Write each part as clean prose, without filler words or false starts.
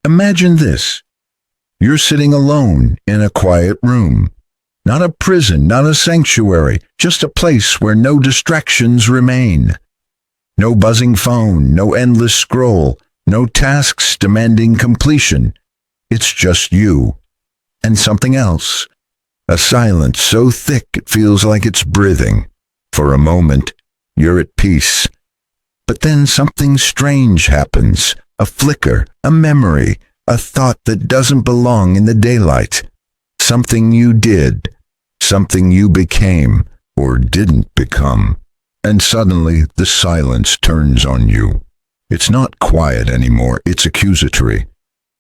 Imagine this. You're sitting alone in a quiet room. Not a prison, not a sanctuary, just a place where no distractions remain. No buzzing phone, no endless scroll, no tasks demanding completion. It's just you and something else. A silence so thick it feels like it's breathing. For a moment, you're at peace. But then something strange happens. A flicker, a memory, a thought that doesn't belong in the daylight. Something you did, something you became or didn't become. And suddenly the silence turns on you. It's not quiet anymore, it's accusatory.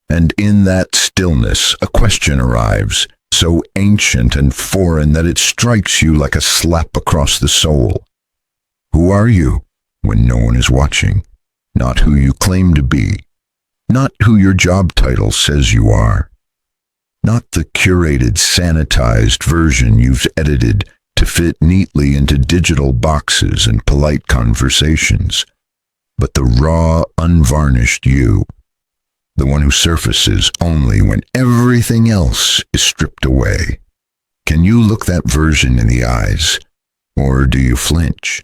And in that stillness, a question arrives, so ancient and foreign that it strikes you like a slap across the soul. Who are you when no one is watching? Not who you claim to be. Not who your job title says you are. Not the curated, sanitized version you've edited to fit neatly into digital boxes and polite conversations, but the raw, unvarnished you. The one who surfaces only when everything else is stripped away. Can you look that version in the eyes, or do you flinch?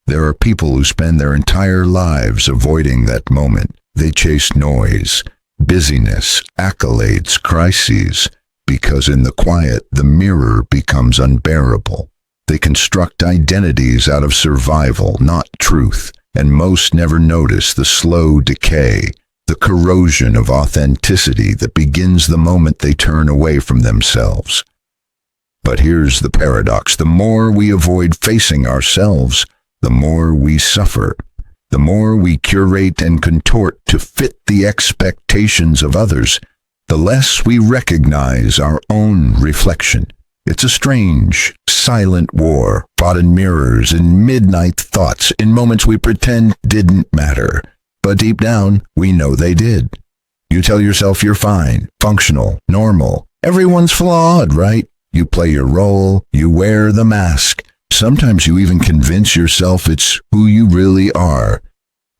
There are people who spend their entire lives avoiding that moment. They chase noise, busyness, accolades, crises, because in the quiet, the mirror becomes unbearable. They construct identities out of survival, not truth, and most never notice the slow decay, the corrosion of authenticity that begins the moment they turn away from themselves. But here's the paradox. The more we avoid facing ourselves, the more we suffer. The more we curate and contort to fit the expectations of others, the less we recognize our own reflection. It's a strange, silent war, fought in mirrors, in midnight thoughts, in moments we pretend didn't matter. But deep down, we know they did. You tell yourself you're fine, functional, normal. Everyone's flawed, right? You play your role, you wear the mask. Sometimes you even convince yourself it's who you really are.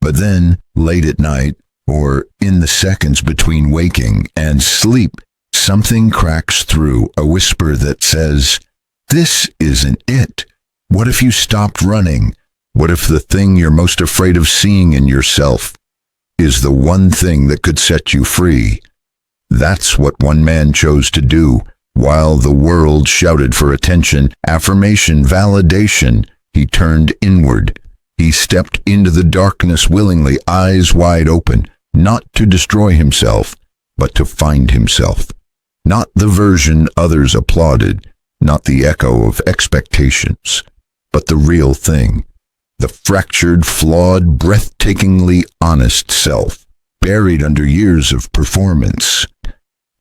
But then, late at night, or in the seconds between waking and sleep, something cracks through, a whisper that says, "This isn't it. What if you stopped running? What if the thing you're most afraid of seeing in yourself is the one thing that could set you free?" That's what one man chose to do. While the world shouted for attention, affirmation, validation, he turned inward. He stepped into the darkness willingly, eyes wide open, not to destroy himself, but to find himself. Not the version others applauded, not the echo of expectations, but the real thing. The fractured, flawed, breathtakingly honest self, buried under years of performance.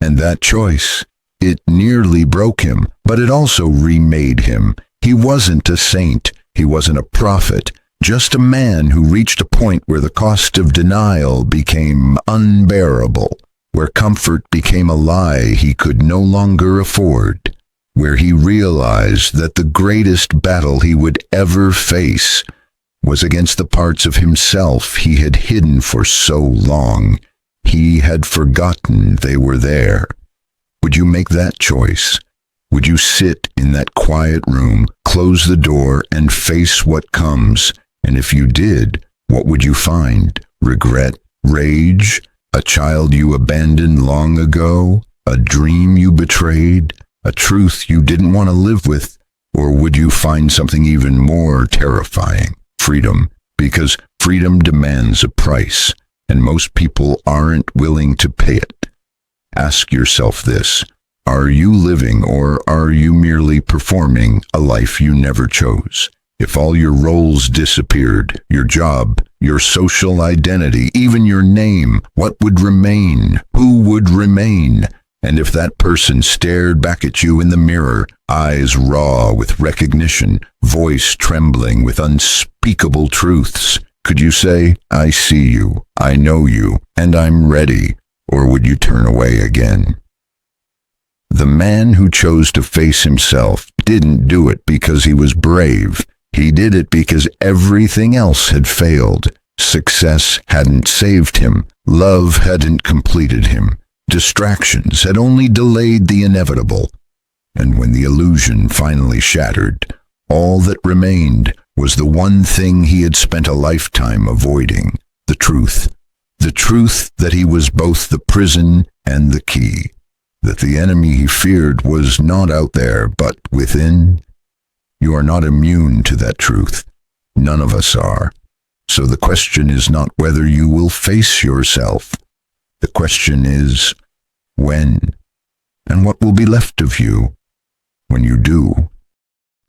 And that choice, it nearly broke him, but it also remade him. He wasn't a saint, he wasn't a prophet, just a man who reached a point where the cost of denial became unbearable, where comfort became a lie he could no longer afford, where he realized that the greatest battle he would ever face was against the parts of himself he had hidden for so long. He had forgotten they were there. Would you make that choice? Would you sit in that quiet room, close the door, and face what comes? And if you did, what would you find? Regret? Rage? A child you abandoned long ago? A dream you betrayed? A truth you didn't want to live with? Or would you find something even more terrifying? Freedom. Because freedom demands a price, and most people aren't willing to pay it. Ask yourself this. Are you living, or are you merely performing a life you never chose? If all your roles disappeared, your job, your social identity, even your name, what would remain? Who would remain? And if that person stared back at you in the mirror, eyes raw with recognition, voice trembling with unspeakable truths, could you say, "I see you, I know you, and I'm ready," or would you turn away again? The man who chose to face himself didn't do it because he was brave. He did it because everything else had failed. Success hadn't saved him. Love hadn't completed him. Distractions had only delayed the inevitable. And when the illusion finally shattered, all that remained was the one thing he had spent a lifetime avoiding, the truth. The truth that he was both the prison and the key, that the enemy he feared was not out there but within. You are not immune to that truth. None of us are. So the question is not whether you will face yourself. The question is, when? And what will be left of you when you do?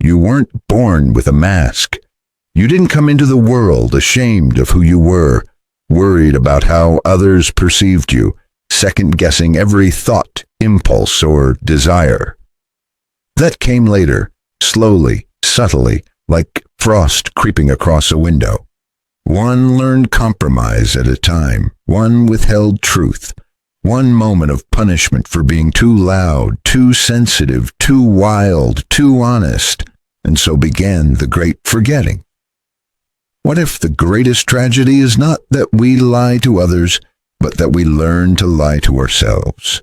You weren't born with a mask. You didn't come into the world ashamed of who you were, worried about how others perceived you, second-guessing every thought, impulse, or desire. That came later, slowly, subtly, like frost creeping across a window. One learned compromise at a time, one withheld truth, one moment of punishment for being too loud, too sensitive, too wild, too honest, and so began the great forgetting. What if the greatest tragedy is not that we lie to others, but that we learn to lie to ourselves?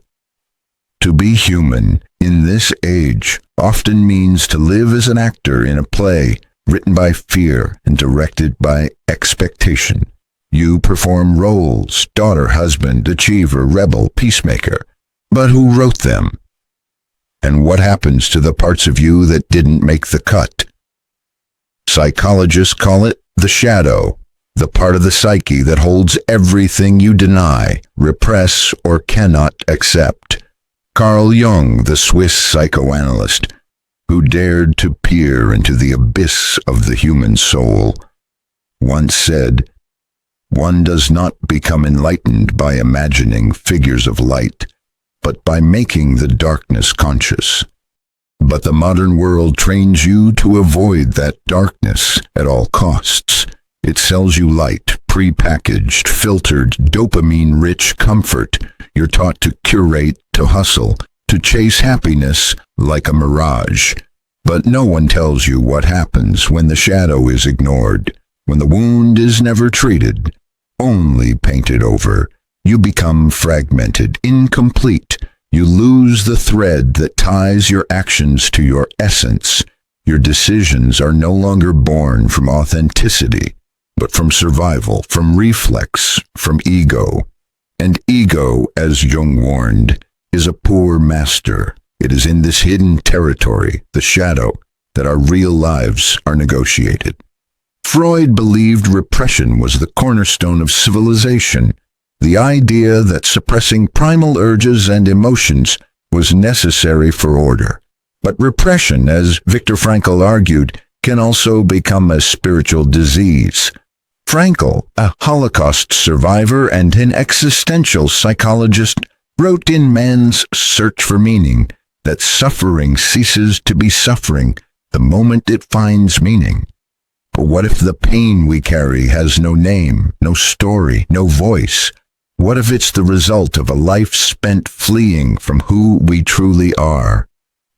To be human in this age often means to live as an actor in a play written by fear and directed by expectation. You perform roles, daughter, husband, achiever, rebel, peacemaker. But who wrote them? And what happens to the parts of you that didn't make the cut? Psychologists call it the shadow, the part of the psyche that holds everything you deny, repress, or cannot accept. Carl Jung, the Swiss psychoanalyst, who dared to peer into the abyss of the human soul, once said, "One does not become enlightened by imagining figures of light, but by making the darkness conscious." But the modern world trains you to avoid that darkness at all costs. It sells you light, pre-packaged, filtered, dopamine-rich comfort. You're taught to curate, to hustle, to chase happiness like a mirage. But no one tells you what happens when the shadow is ignored, when the wound is never treated, only painted over. You become fragmented, incomplete. You lose the thread that ties your actions to your essence. Your decisions are no longer born from authenticity, but from survival, from reflex, from ego. And ego, as Jung warned, is a poor master. It is in this hidden territory, the shadow, that our real lives are negotiated. Freud believed repression was the cornerstone of civilization, the idea that suppressing primal urges and emotions was necessary for order. But repression, as Viktor Frankl argued, can also become a spiritual disease. Frankl, a Holocaust survivor and an existential psychologist, wrote in Man's Search for Meaning that suffering ceases to be suffering the moment it finds meaning. But what if the pain we carry has no name, no story, no voice? What if it's the result of a life spent fleeing from who we truly are?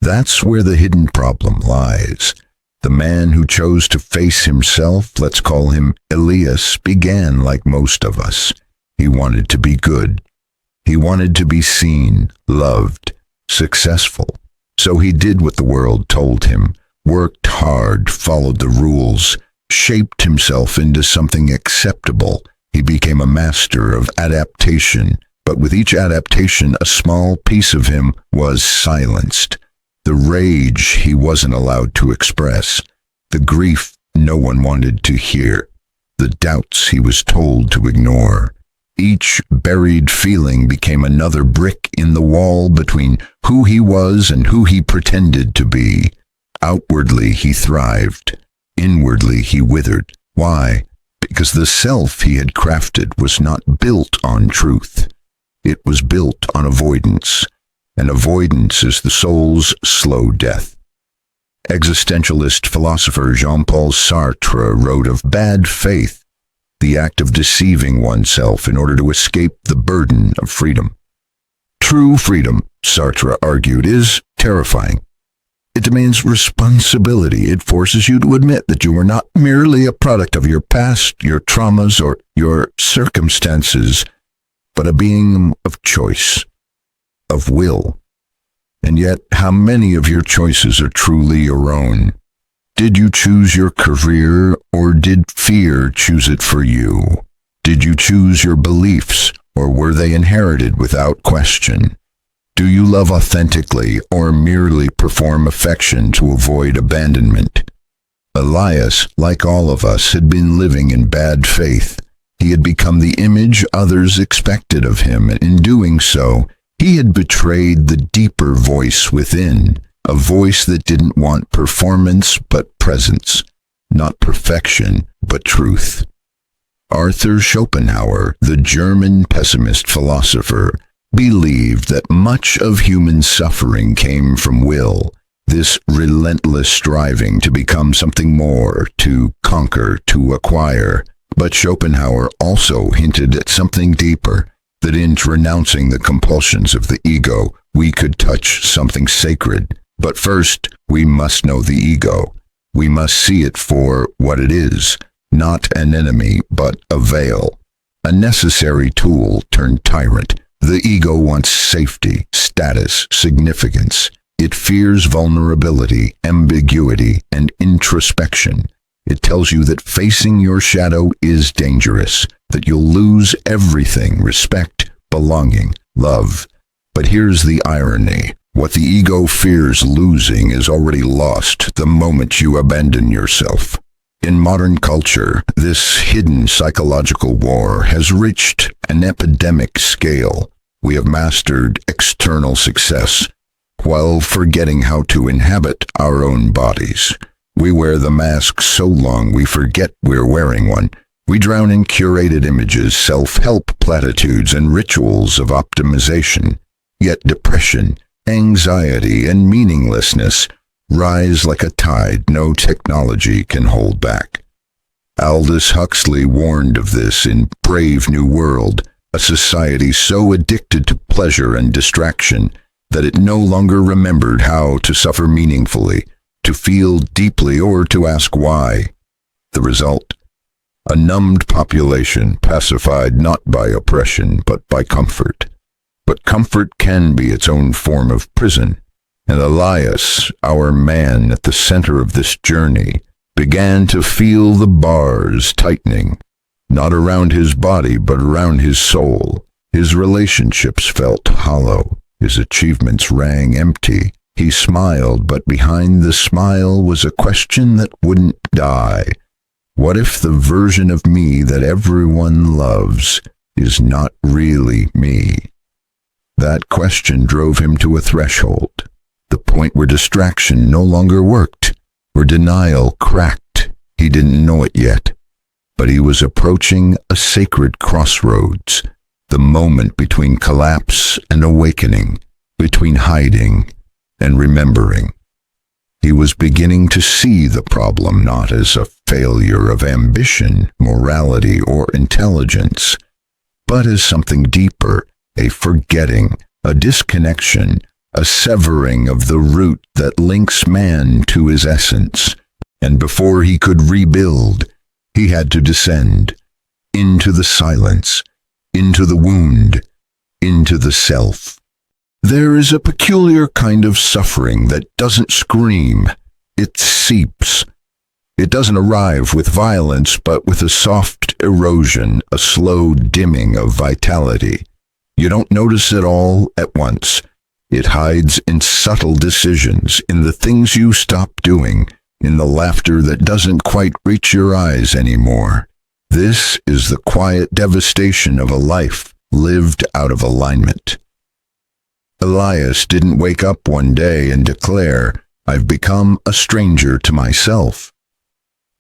That's where the hidden problem lies. The man who chose to face himself, let's call him Elias, began like most of us. He wanted to be good. He wanted to be seen, loved, successful. So he did what the world told him, worked hard, followed the rules, shaped himself into something acceptable. He became a master of adaptation, but with each adaptation, a small piece of him was silenced. The rage he wasn't allowed to express, the grief no one wanted to hear, the doubts he was told to ignore. Each buried feeling became another brick in the wall between who he was and who he pretended to be. Outwardly he thrived, inwardly he withered. Why? Because the self he had crafted was not built on truth. It was built on avoidance, and avoidance is the soul's slow death. Existentialist philosopher Jean-Paul Sartre wrote of bad faith, the act of deceiving oneself in order to escape the burden of freedom. True freedom, Sartre argued, is terrifying. It demands responsibility. It forces you to admit that you are not merely a product of your past, your traumas, or your circumstances, but a being of choice, of will. And yet, how many of your choices are truly your own? Did you choose your career, or did fear choose it for you? Did you choose your beliefs, or were they inherited without question? Do you love authentically, or merely perform affection to avoid abandonment? Elias, like all of us, had been living in bad faith. He had become the image others expected of him, and in doing so, he had betrayed the deeper voice within, a voice that didn't want performance but presence, not perfection but truth. Arthur Schopenhauer, the German pessimist philosopher, believed that much of human suffering came from will, this relentless striving to become something more, to conquer, to acquire. But Schopenhauer also hinted at something deeper, that in renouncing the compulsions of the ego, we could touch something sacred. But first, we must know the ego. We must see it for what it is, not an enemy, but a veil, a necessary tool turned tyrant. The ego wants safety, status, significance. It fears vulnerability, ambiguity, and introspection. It tells you that facing your shadow is dangerous, that you'll lose everything: respect, belonging, love. But here's the irony. What the ego fears losing is already lost the moment you abandon yourself. In modern culture, this hidden psychological war has reached an epidemic scale. We have mastered external success, while forgetting how to inhabit our own bodies. We wear the mask so long we forget we're wearing one. We drown in curated images, self-help platitudes, and rituals of optimization. Yet depression, anxiety, and meaninglessness rise like a tide no technology can hold back. Aldous Huxley warned of this in Brave New World, a society so addicted to pleasure and distraction that it no longer remembered how to suffer meaningfully, to feel deeply, or to ask why. The result? A numbed population pacified not by oppression but by comfort. But comfort can be its own form of prison, and Elias, our man at the center of this journey, began to feel the bars tightening, not around his body but around his soul. His relationships felt hollow. His achievements rang empty. He smiled, but behind the smile was a question that wouldn't die. What if the version of me that everyone loves is not really me? That question drove him to a threshold, the point where distraction no longer worked, where denial cracked. He didn't know it yet, but he was approaching a sacred crossroads, the moment between collapse and awakening, between hiding and remembering. He was beginning to see the problem not as a failure of ambition, morality, or intelligence, but as something deeper, a forgetting, a disconnection, a severing of the root that links man to his essence. And before he could rebuild, he had to descend into the silence, into the wound, into the self. There is a peculiar kind of suffering that doesn't scream, it seeps. It doesn't arrive with violence, but with a soft erosion, a slow dimming of vitality. You don't notice it all at once. It hides in subtle decisions, in the things you stop doing, in the laughter that doesn't quite reach your eyes anymore. This is the quiet devastation of a life lived out of alignment. Elias didn't wake up one day and declare, "I've become a stranger to myself."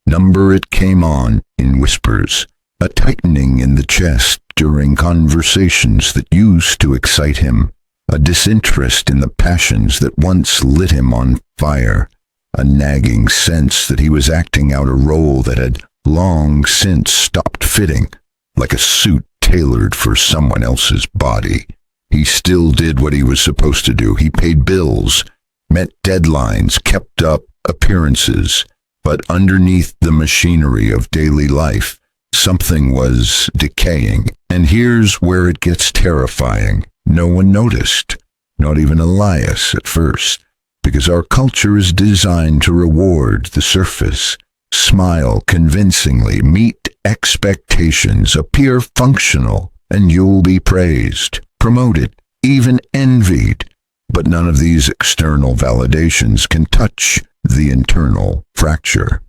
Number it came on in whispers, a tightening in the chest during conversations that used to excite him, a disinterest in the passions that once lit him on fire, a nagging sense that he was acting out a role that had long since stopped fitting, like a suit tailored for someone else's body. He still did what he was supposed to do. He paid bills. met deadlines, kept up appearances, but underneath the machinery of daily life, something was decaying. And here's where it gets terrifying. No one noticed, not even Elias at first, because our culture is designed to reward the surface. Smile convincingly, meet expectations, appear functional, and you'll be praised, promoted, even envied. But none of these external validations can touch the internal fracture,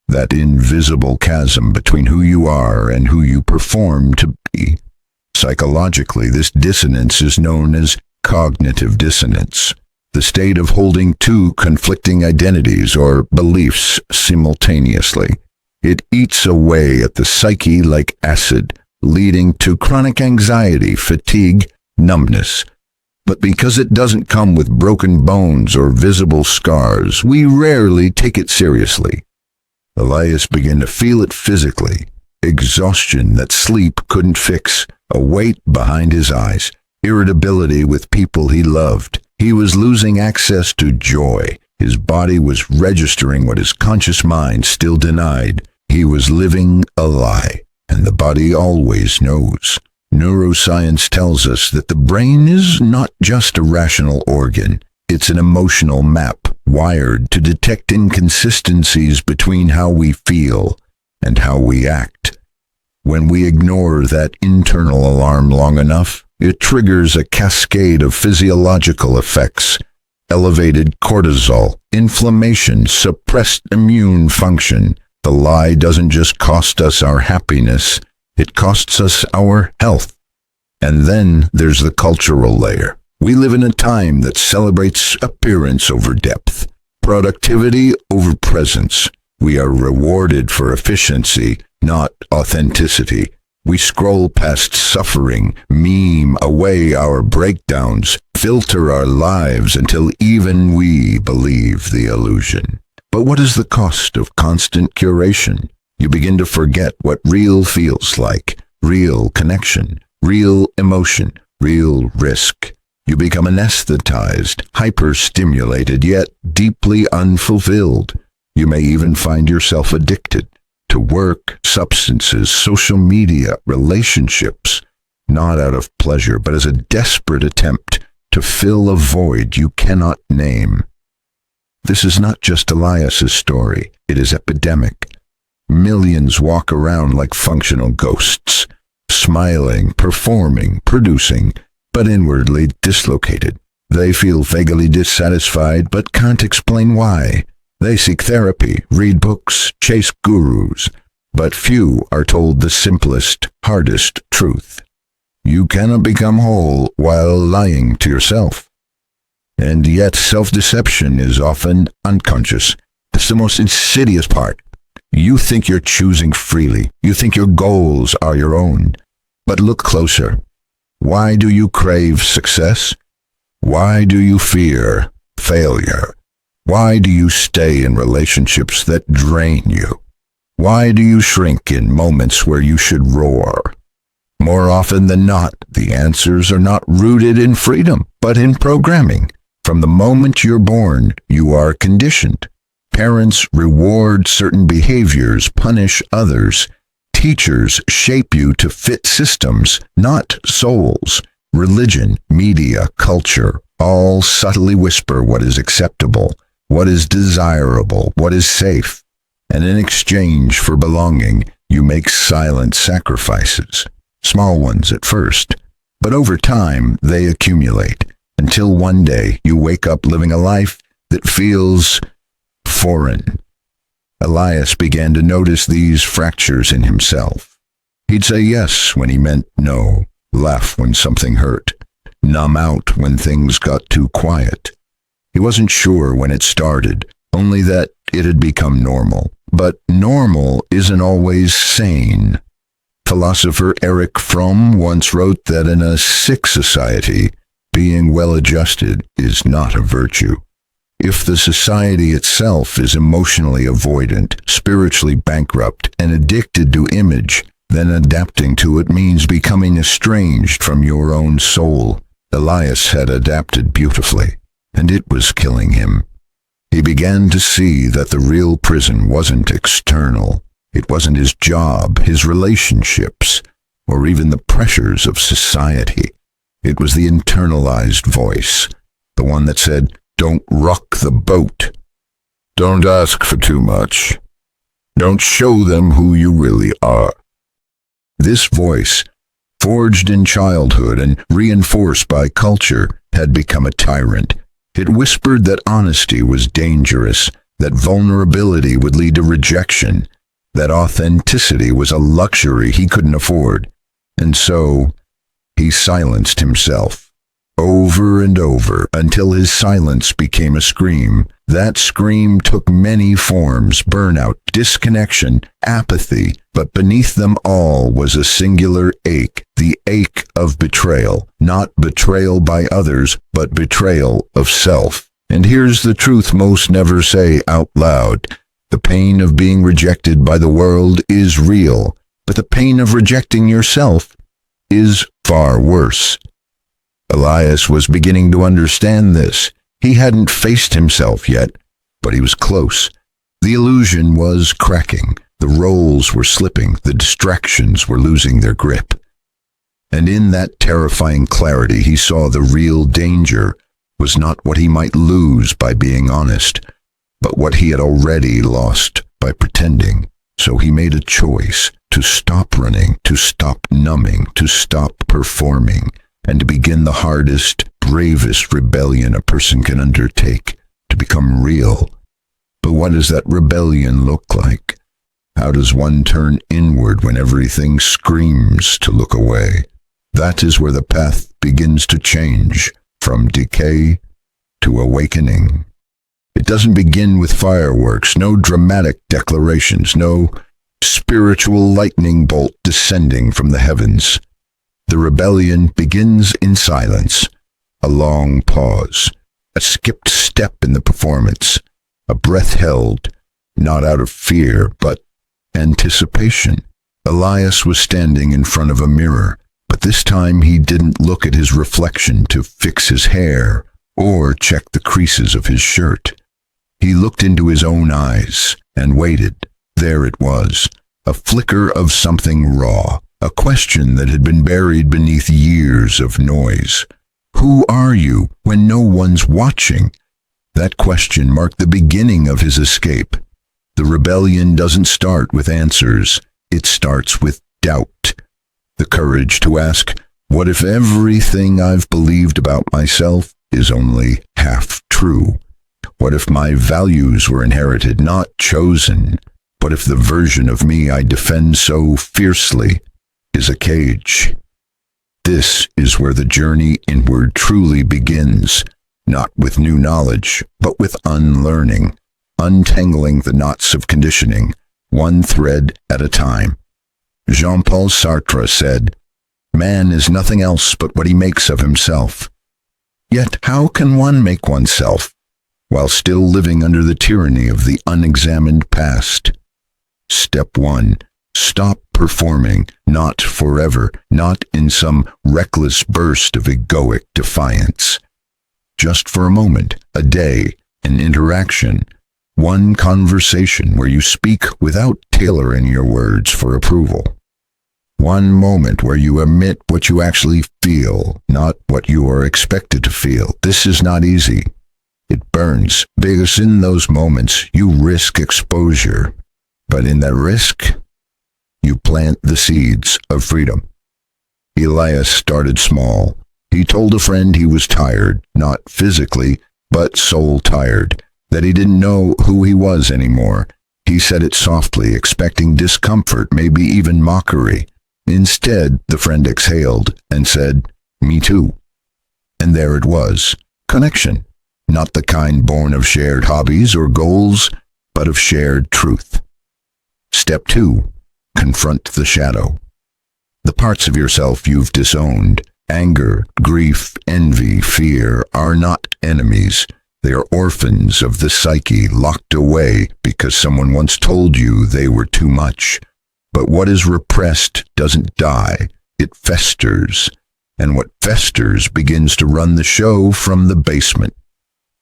that invisible chasm between who you are and who you perform to be. Psychologically, this dissonance is known as cognitive dissonance, the state of holding two conflicting identities or beliefs simultaneously. It eats away at the psyche like acid, leading to chronic anxiety, fatigue, numbness. But because it doesn't come with broken bones or visible scars, we rarely take it seriously. Elias began to feel it physically. Exhaustion that sleep couldn't fix, a weight behind his eyes, irritability with people he loved. He was losing access to joy. His body was registering what his conscious mind still denied. He was living a lie, and the body always knows. Neuroscience tells us that the brain is not just a rational organ. It's an emotional map wired to detect inconsistencies between how we feel and how we act. When we ignore that internal alarm long enough, it triggers a cascade of physiological effects: elevated cortisol, inflammation, suppressed immune function. The lie doesn't just cost us our happiness, it costs us our health. And then there's the cultural layer. We live in a time that celebrates appearance over depth, productivity over presence. We are rewarded for efficiency, not authenticity. We scroll past suffering, meme away our breakdowns, filter our lives until even we believe the illusion. But what is the cost of constant curation? You begin to forget what real feels like, real connection, real emotion, real risk. You become anesthetized, hyper-stimulated, yet deeply unfulfilled. You may even find yourself addicted to work, substances, social media, relationships, not out of pleasure, but as a desperate attempt to fill a void you cannot name. This is not just Elias's story, it is epidemic. Millions walk around like functional ghosts, smiling, performing, producing, but inwardly dislocated. They feel vaguely dissatisfied, but can't explain why. They seek therapy, read books, chase gurus, but few are told the simplest, hardest truth. You cannot become whole while lying to yourself. And yet self-deception is often unconscious. That's the most insidious part. You think you're choosing freely. You think your goals are your own. But look closer. Why do you crave success? Why do you fear failure? Why do you stay in relationships that drain you? Why do you shrink in moments where you should roar? More often than not, the answers are not rooted in freedom, but in programming. From the moment you're born, you are conditioned. Parents reward certain behaviors, punish others. Teachers shape you to fit systems, not souls. Religion, media, culture, all subtly whisper what is acceptable, what is desirable, what is safe. And in exchange for belonging, you make silent sacrifices. Small ones at first, but over time they accumulate, until one day you wake up living a life that feels foreign. Elias began to notice these fractures in himself. He'd say yes when he meant no, laugh when something hurt, numb out when things got too quiet. He wasn't sure when it started, only that it had become normal. But normal isn't always sane. Philosopher Erich Fromm once wrote that in a sick society, being well-adjusted is not a virtue. If the society itself is emotionally avoidant, spiritually bankrupt, and addicted to image, then adapting to it means becoming estranged from your own soul. Elias had adapted beautifully. and it was killing him. He began to see that the real prison wasn't external. It wasn't his job, his relationships, or even the pressures of society. It was the internalized voice, the one that said, "Don't rock the boat. Don't ask for too much. Don't show them who you really are." This voice, forged in childhood and reinforced by culture, had become a tyrant. It whispered that honesty was dangerous, that vulnerability would lead to rejection, that authenticity was a luxury he couldn't afford. And so, he silenced himself, over and over, until his silence became a scream. That scream took many forms: burnout, disconnection, apathy, but beneath them all was a singular ache, the ache of betrayal, not betrayal by others, but betrayal of self. And here's the truth most never say out loud. The pain of being rejected by the world is real, but the pain of rejecting yourself is far worse. Elias was beginning to understand this. He hadn't faced himself yet, but he was close. The illusion was cracking. The roles were slipping. The distractions were losing their grip. And in that terrifying clarity, he saw the real danger was not what he might lose by being honest, but what he had already lost by pretending. So he made a choice to stop running, to stop numbing, to stop performing, and to begin the hardest, bravest rebellion a person can undertake, to become real. But what does that rebellion look like? How does one turn inward when everything screams to look away? That is where the path begins to change, from decay to awakening. It doesn't begin with fireworks, no dramatic declarations, no spiritual lightning bolt descending from the heavens. The rebellion begins in silence, a long pause, a skipped step in the performance, a breath held, not out of fear, but anticipation. Elias was standing in front of a mirror, but this time he didn't look at his reflection to fix his hair or check the creases of his shirt. He looked into his own eyes and waited. There it was, a flicker of something raw, a question that had been buried beneath years of noise. Who are you when no one's watching? That question marked the beginning of his escape. The rebellion doesn't start with answers. It starts with doubt. The courage to ask, what if everything I've believed about myself is only half true? What if my values were inherited, not chosen? What if the version of me I defend so fiercely is a cage? This is where the journey inward truly begins, not with new knowledge, but with unlearning, untangling the knots of conditioning, one thread at a time. Jean-Paul Sartre said, "Man is nothing else but what he makes of himself." Yet how can one make oneself while still living under the tyranny of the unexamined past? Step 1. Stop performing, not forever, not in some reckless burst of egoic defiance. Just for a moment, a day, an interaction, one conversation where you speak without tailoring your words for approval. One moment where you admit what you actually feel, not what you are expected to feel. This is not easy. It burns, because in those moments you risk exposure. But in that risk, you plant the seeds of freedom. Elias started small. He told a friend he was tired, not physically, but soul tired, that he didn't know who he was anymore. He said it softly, expecting discomfort, maybe even mockery. Instead, the friend exhaled and said, "Me too." And there it was, connection, not the kind born of shared hobbies or goals, but of shared truth. Step 2. Confront the shadow. The parts of yourself you've disowned, anger, grief, envy, fear, are not enemies. They are orphans of the psyche, locked away because someone once told you they were too much. But what is repressed doesn't die, it festers. And what festers begins to run the show from the basement.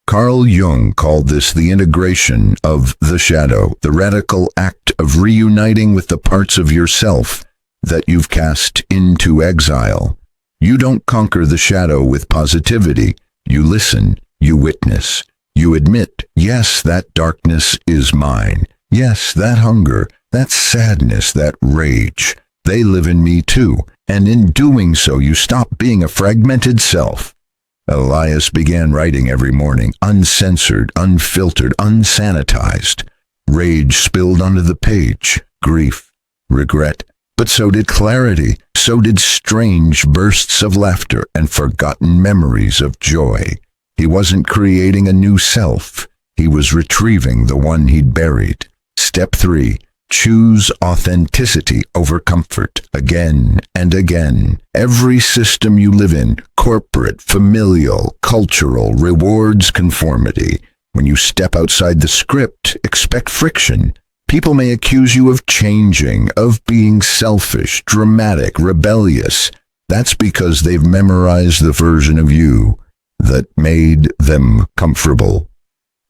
Carl Jung called this the integration of the shadow, the radical act of reuniting with the parts of yourself that you've cast into exile. You don't conquer the shadow with positivity. You listen, you witness, you admit, yes, that darkness is mine. Yes, that hunger, that sadness, that rage, they live in me too. And in doing so, you stop being a fragmented self. Elias began writing every morning, uncensored, unfiltered, unsanitized. Rage spilled onto the page, grief, regret, but so did clarity, so did strange bursts of laughter and forgotten memories of joy. He wasn't creating a new self, he was retrieving the one he'd buried. Step 3. Choose authenticity over comfort again and again. Every system you live in, corporate, familial, cultural, rewards conformity. When you step outside the script, expect friction. People may accuse you of changing, of being selfish, dramatic, rebellious. That's because they've memorized the version of you that made them comfortable.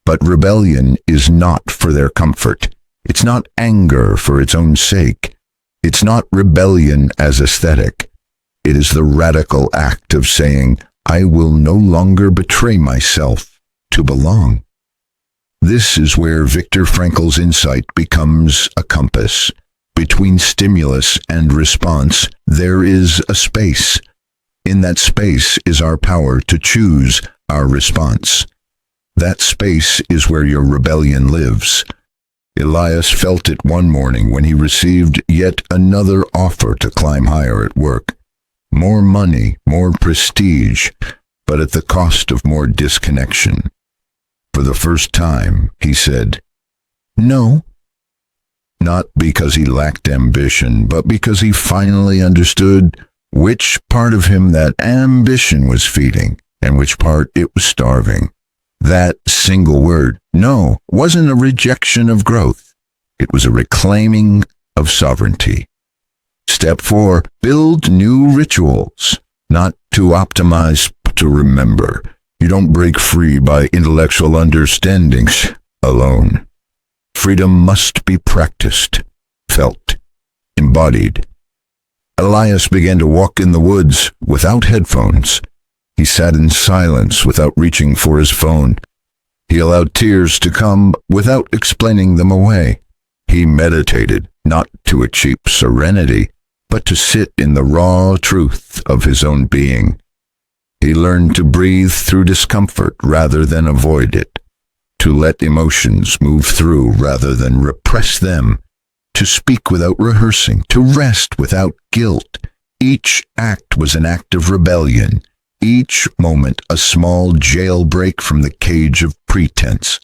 But rebellion is not for their comfort. It's not anger for its own sake. It's not rebellion as aesthetic. It is the radical act of saying, I will no longer betray myself to belong. This is where Viktor Frankl's insight becomes a compass. Between stimulus and response, there is a space. In that space is our power to choose our response. That space is where your rebellion lives. Elias felt it one morning when he received yet another offer to climb higher at work. More money, more prestige, but at the cost of more disconnection. For the first time, he said, no. Not because he lacked ambition, but because he finally understood which part of him that ambition was feeding and which part it was starving. That single word, no, wasn't a rejection of growth. It was a reclaiming of sovereignty. Step 4, build new rituals, not to optimize, but to remember. You don't break free by intellectual understandings alone. Freedom must be practiced, felt, embodied. Elias began to walk in the woods without headphones. He sat in silence without reaching for his phone. He allowed tears to come without explaining them away. He meditated, not to achieve serenity, but to sit in the raw truth of his own being. He learned to breathe through discomfort rather than avoid it, to let emotions move through rather than repress them, to speak without rehearsing, to rest without guilt. Each act was an act of rebellion. Each moment a small jailbreak from the cage of pretense.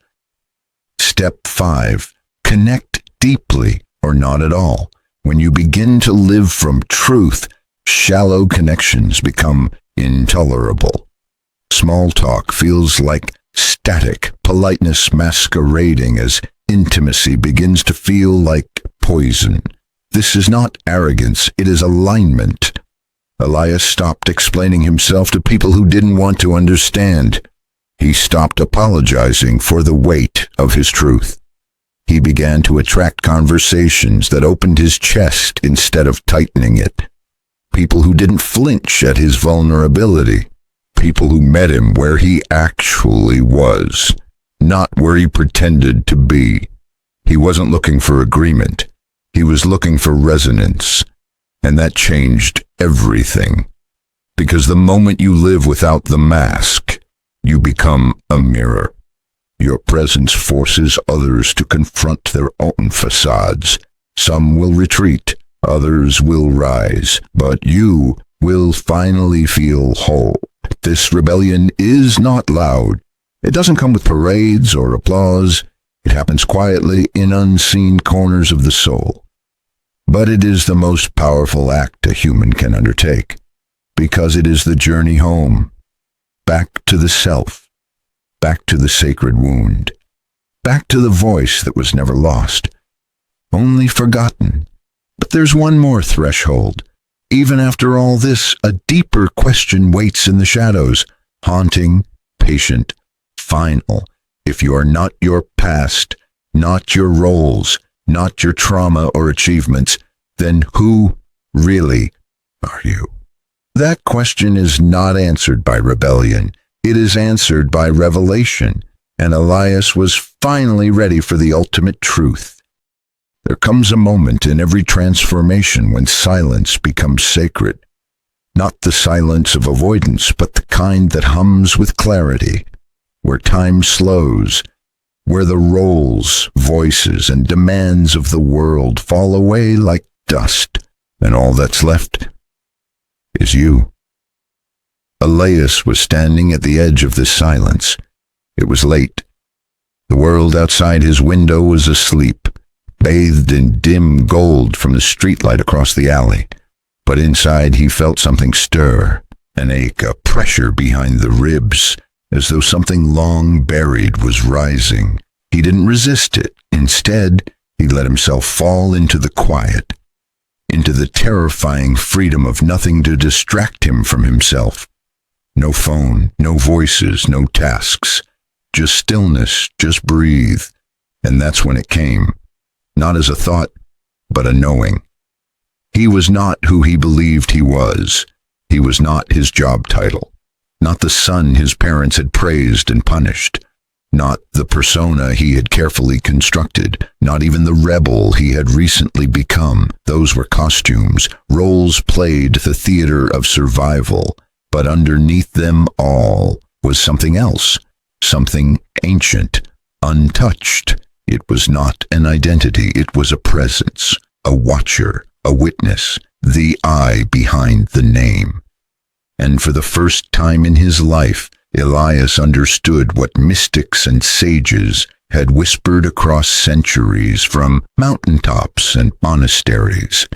Step 5. Connect deeply or not at all. When you begin to live from truth, shallow connections become intolerable. Small talk feels like static, politeness masquerading as intimacy begins to feel like poison. This is not arrogance, it is alignment. Elias stopped explaining himself to people who didn't want to understand. He stopped apologizing for the weight of his truth. He began to attract conversations that opened his chest instead of tightening it. People who didn't flinch at his vulnerability. People who met him where he actually was, not where he pretended to be. He wasn't looking for agreement. He was looking for resonance. And that changed everything. Because the moment you live without the mask, you become a mirror. Your presence forces others to confront their own facades. Some will retreat, others will rise, but you will finally feel whole. This rebellion is not loud. It doesn't come with parades or applause. It happens quietly in unseen corners of the soul. But it is the most powerful act a human can undertake, because it is the journey home, back to the self, back to the sacred wound, back to the voice that was never lost, only forgotten. But there's one more threshold. Even after all this, a deeper question waits in the shadows, haunting, patient, final. If you are not your past, not your roles, not your trauma or achievements, then who really are you? That question is not answered by rebellion. It is answered by revelation, and Elias was finally ready for the ultimate truth. There comes a moment in every transformation when silence becomes sacred. Not the silence of avoidance, but the kind that hums with clarity, where time slows, where the roles, voices, and demands of the world fall away like dust, and all that's left is you. Elias was standing at the edge of this silence. It was late. The world outside his window was asleep, bathed in dim gold from the streetlight across the alley. But inside he felt something stir, an ache, a pressure behind the ribs, as though something long buried was rising. He didn't resist it. Instead, he let himself fall into the quiet, into the terrifying freedom of nothing to distract him from himself. No phone, no voices, no tasks, just stillness, just breathe. And that's when it came, not as a thought, but a knowing. He was not who he believed he was. He was not his job title, not the son his parents had praised and punished, not the persona he had carefully constructed, not even the rebel he had recently become. Those were costumes, roles played the theater of survival, but underneath them all was something else, something ancient, untouched. It was not an identity, it was a presence, a watcher, a witness, the I behind the name. And for the first time in his life, Elias understood what mystics and sages had whispered across centuries from mountaintops and monasteries.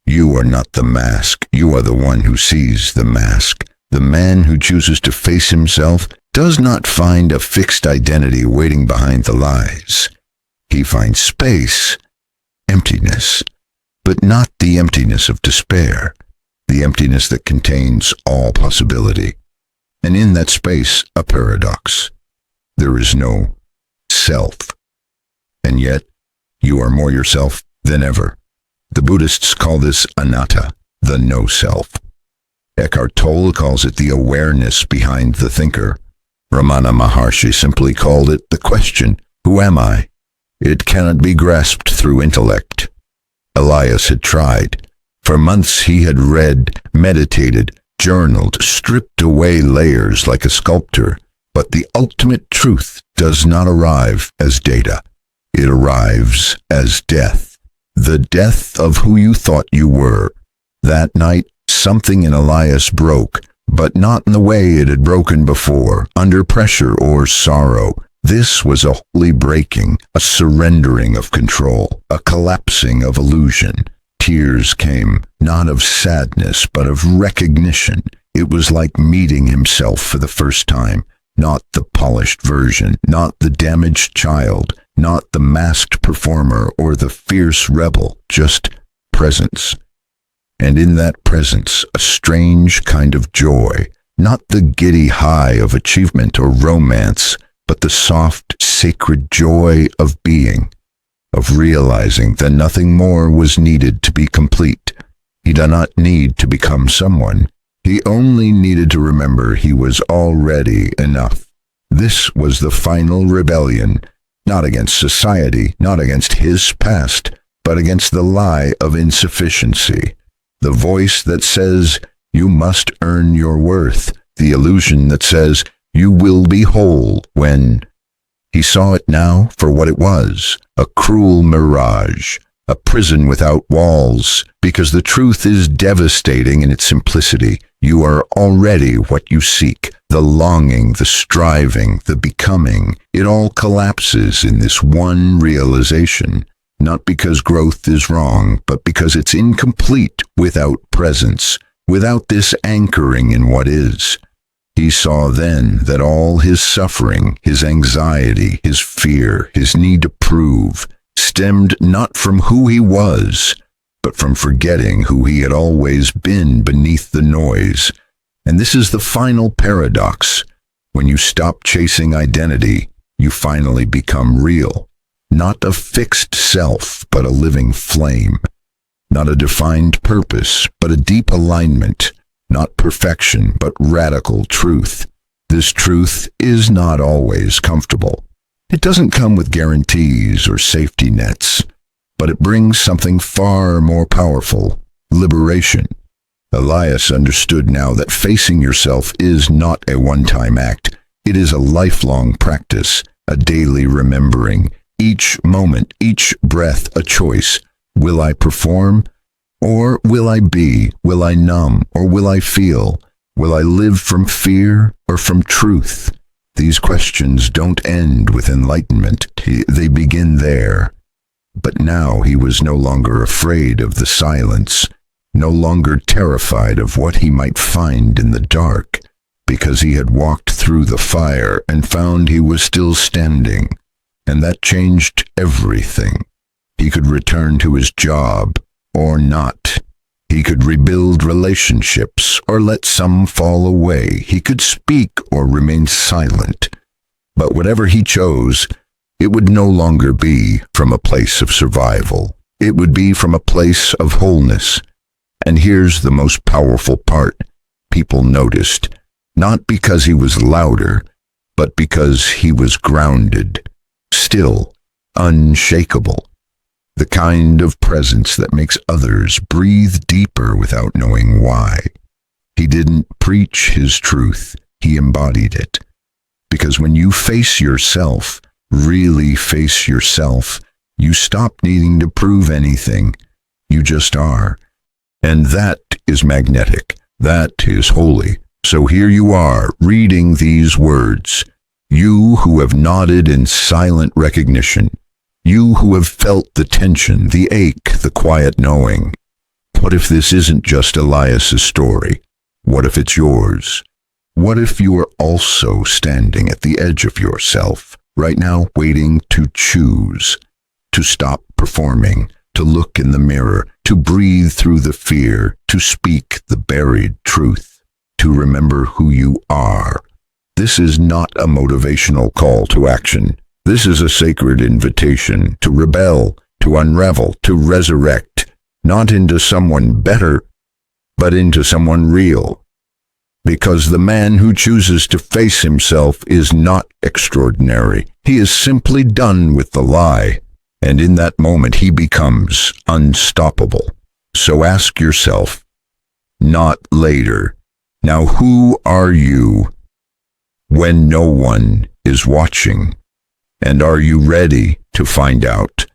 You are not the mask, you are the one who sees the mask. The man who chooses to face himself does not find a fixed identity waiting behind the lies. He finds space, emptiness, but not the emptiness of despair, the emptiness that contains all possibility. And in that space, a paradox. There is no self. And yet, you are more yourself than ever. The Buddhists call this anatta, the no-self. Eckhart Tolle calls it the awareness behind the thinker. Ramana Maharshi simply called it the question, who am I? It cannot be grasped through intellect. Elias had tried. For months he had read, meditated, journaled, stripped away layers like a sculptor. But the ultimate truth does not arrive as data. It arrives as death. The death of who you thought you were. That night, something in Elias broke, but not in the way it had broken before, under pressure or sorrow. This was a holy breaking, a surrendering of control, a collapsing of illusion. Tears came, not of sadness, but of recognition. It was like meeting himself for the first time, not the polished version, not the damaged child, not the masked performer or the fierce rebel, just presence. And in that presence, a strange kind of joy, not the giddy high of achievement or romance, but the soft, sacred joy of being, of realizing that nothing more was needed to be complete. He did not need to become someone. He only needed to remember he was already enough. This was the final rebellion, not against society, not against his past, but against the lie of insufficiency. The voice that says, you must earn your worth. The illusion that says, you will be whole when... He saw it now for what it was, a cruel mirage, a prison without walls, because the truth is devastating in its simplicity. You are already what you seek, the longing, the striving, the becoming. It all collapses in this one realization, not because growth is wrong, but because it's incomplete without presence, without this anchoring in what is. He saw then that all his suffering, his anxiety, his fear, his need to prove, stemmed not from who he was, but from forgetting who he had always been beneath the noise. And this is the final paradox. When you stop chasing identity, you finally become real. Not a fixed self, but a living flame. Not a defined purpose, but a deep alignment. Not perfection, but radical truth. This truth is not always comfortable. It doesn't come with guarantees or safety nets, but it brings something far more powerful: liberation. Elias understood now that facing yourself is not a one-time act. It is a lifelong practice, a daily remembering. Each moment, each breath, a choice. Will I perform? Or will I be? Will I numb? Or will I feel? Will I live from fear or from truth? These questions don't end with enlightenment. They begin there. But now he was no longer afraid of the silence, no longer terrified of what he might find in the dark, because he had walked through the fire and found he was still standing. And that changed everything. He could return to his job or not. He could rebuild relationships or let some fall away. He could speak or remain silent. But whatever he chose, it would no longer be from a place of survival. It would be from a place of wholeness. And here's the most powerful part. People noticed, not because he was louder, but because he was grounded, still, unshakable. The kind of presence that makes others breathe deeper without knowing why. He didn't preach his truth, he embodied it. Because when you face yourself, really face yourself, you stop needing to prove anything. You just are. And that is magnetic. That is holy. So here you are, reading these words. You who have nodded in silent recognition. You who have felt the tension, the ache, the quiet knowing. What if this isn't just Elias's story? What if it's yours? What if you are also standing at the edge of yourself, right now waiting to choose, to stop performing, to look in the mirror, to breathe through the fear, to speak the buried truth, to remember who you are? This is not a motivational call to action. This is a sacred invitation to rebel, to unravel, to resurrect, not into someone better, but into someone real. Because the man who chooses to face himself is not extraordinary. He is simply done with the lie, and in that moment he becomes unstoppable. So ask yourself, not later, now who are you when no one is watching? And are you ready to find out?